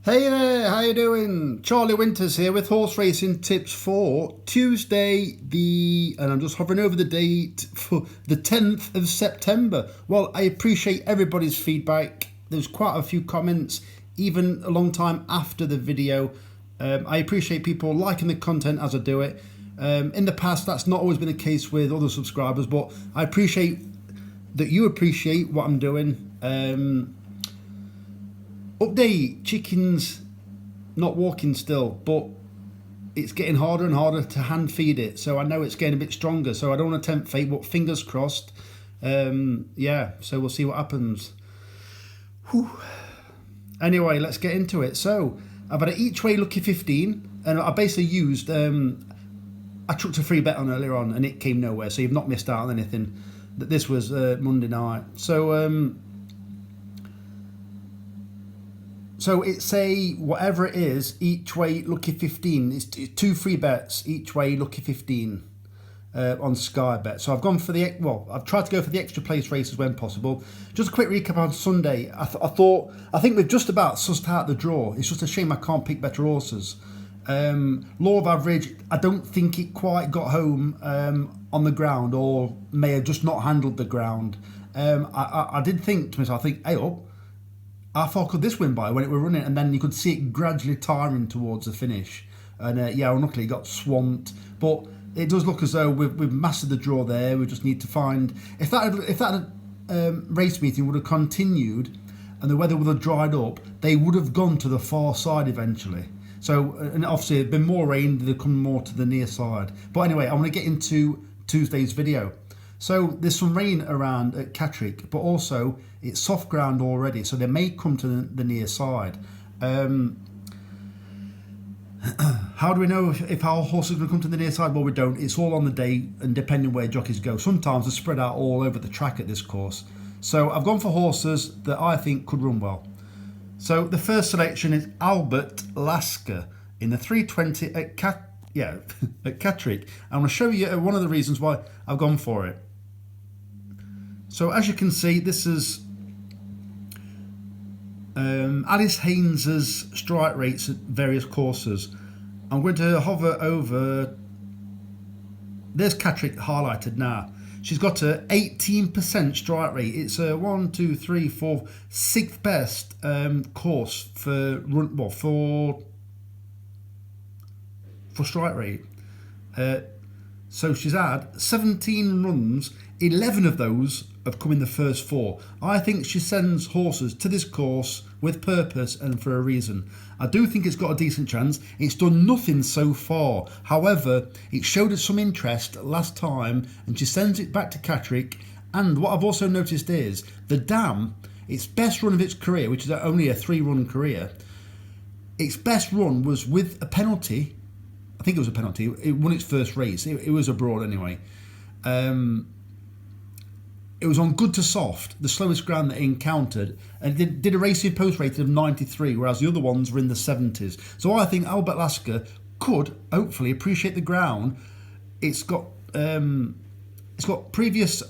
Hey there, how you doing? Charlie Winters here with Horse Racing Tips for Tuesday, and I'm just hovering over the date for the 10th of September. Well, I appreciate everybody's feedback. There's quite a few comments, even a long time after the video. I appreciate people liking the content as I do it. In the past, that's not always been the case with other subscribers, but I appreciate that you appreciate what I'm doing. Update, chickens not walking still, but it's getting harder and harder to hand feed it, so I know it's getting a bit stronger, so I don't want to tempt fate, but fingers crossed. Yeah, so we'll see what happens. Whew. Anyway, let's get into it. So I've had an each way lucky 15, and I basically used I chucked a free bet on earlier on and it came nowhere, so you've not missed out on anything. That this was Monday night. So it's a, whatever it is, each way lucky 15. It's two free bets, each way lucky 15 on Sky Bet. So I've gone for I've tried to go for the extra place races when possible. Just a quick recap on Sunday. I think we've just about sussed out the draw. It's just a shame I can't pick better horses. Law of average, I don't think it quite got home on the ground, or may have just not handled the ground. I did think to myself, hey up, how far could this win by when it were running? And then you could see it gradually tiring towards the finish. And unluckily it got swamped. But it does look as though we've mastered the draw there. We just need to find, if that race meeting would have continued and the weather would have dried up, they would have gone to the far side eventually. So, and obviously it'd been more rain, they'd come more to the near side. But anyway, I want to get into Tuesday's video. So there's some rain around at Catterick, but also it's soft ground already, so they may come to the near side. How do we know if our horse is going to come to the near side? Well, we don't. It's all on the day and depending where jockeys go. Sometimes they're spread out all over the track at this course. So I've gone for horses that I think could run well. So the first selection is Albert Lasker in the 320 at Catterick. I'm going to show you one of the reasons why I've gone for it. So as you can see, this is Alice Haynes's strike rates at various courses. I'm going to hover over. There's Catterick highlighted now. She's got a 18% strike rate. It's a 6th best course for strike rate. So she's had 17 runs. 11 of those have come in the first 4. I think she sends horses to this course with purpose and for a reason. I do think it's got a decent chance. It's done nothing so far. However, it showed us some interest last time and she sends it back to Catterick. And what I've also noticed is the Dam, its best run of its career, which is only a 3-run career, its best run was with a penalty. I think it was a penalty. It won its first race. It was abroad anyway. It was on good to soft, the slowest ground that it encountered, and did a racing post rating of 93, whereas the other ones were in the 70s. So I think Albert Lasker could hopefully appreciate the ground. It's got previous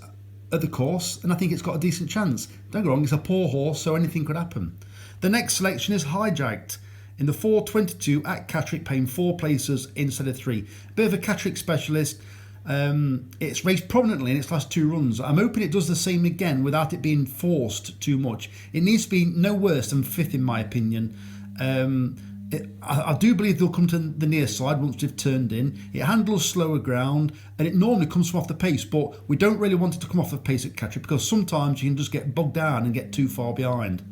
at the course, and I think it's got a decent chance. Don't get me wrong, it's a poor horse, so anything could happen. The next selection is Hijacked in the 422 at Catterick, paying 4 places instead of 3. Bit of a Catterick specialist. It's raced prominently in its last 2 runs. I'm hoping it does the same again without it being forced too much. It needs to be no worse than 5th in my opinion. I do believe they'll come to the near side once they've turned in. It handles slower ground and it normally comes from off the pace, but we don't really want it to come off the pace at Catterick because sometimes you can just get bogged down and get too far behind.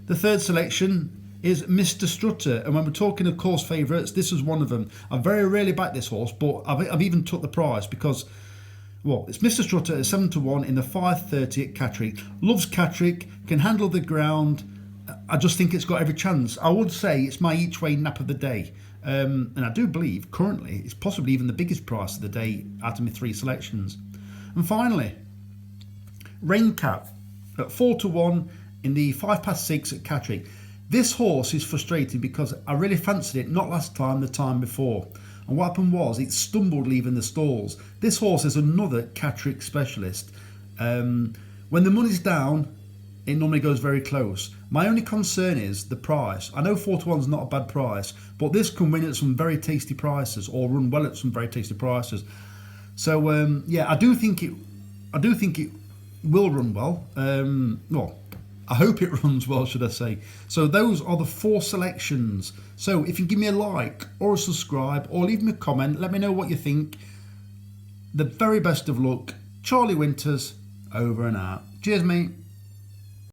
The third selection is Mr. Strutter, and when we're talking of course favourites, this is one of them. I very rarely back this horse, but I've even took the price because, well, it's Mr. Strutter at 7-1 in the 530 at Catterick. Loves Catterick, can handle the ground. I just think it's got every chance. I would say it's my each way nap of the day, and I do believe currently it's possibly even the biggest price of the day out of my 3 selections. And finally, Raincap at 4-1 in the 6 at Catterick. This horse is frustrating because I really fancied it, not last time, the time before. And what happened was it stumbled leaving the stalls. This horse is another Catterick specialist. When the money's down, it normally goes very close. My only concern is the price. I know 4 to 1 is not a bad price, but this can win at some very tasty prices or run well at some very tasty prices. So yeah, I do think it will run well. Well, I hope it runs well, should I say. So those are the 4 selections. So if you give me a like or a subscribe or leave me a comment, let me know what you think. The very best of luck. Charlie Winters, over and out. Cheers, mate.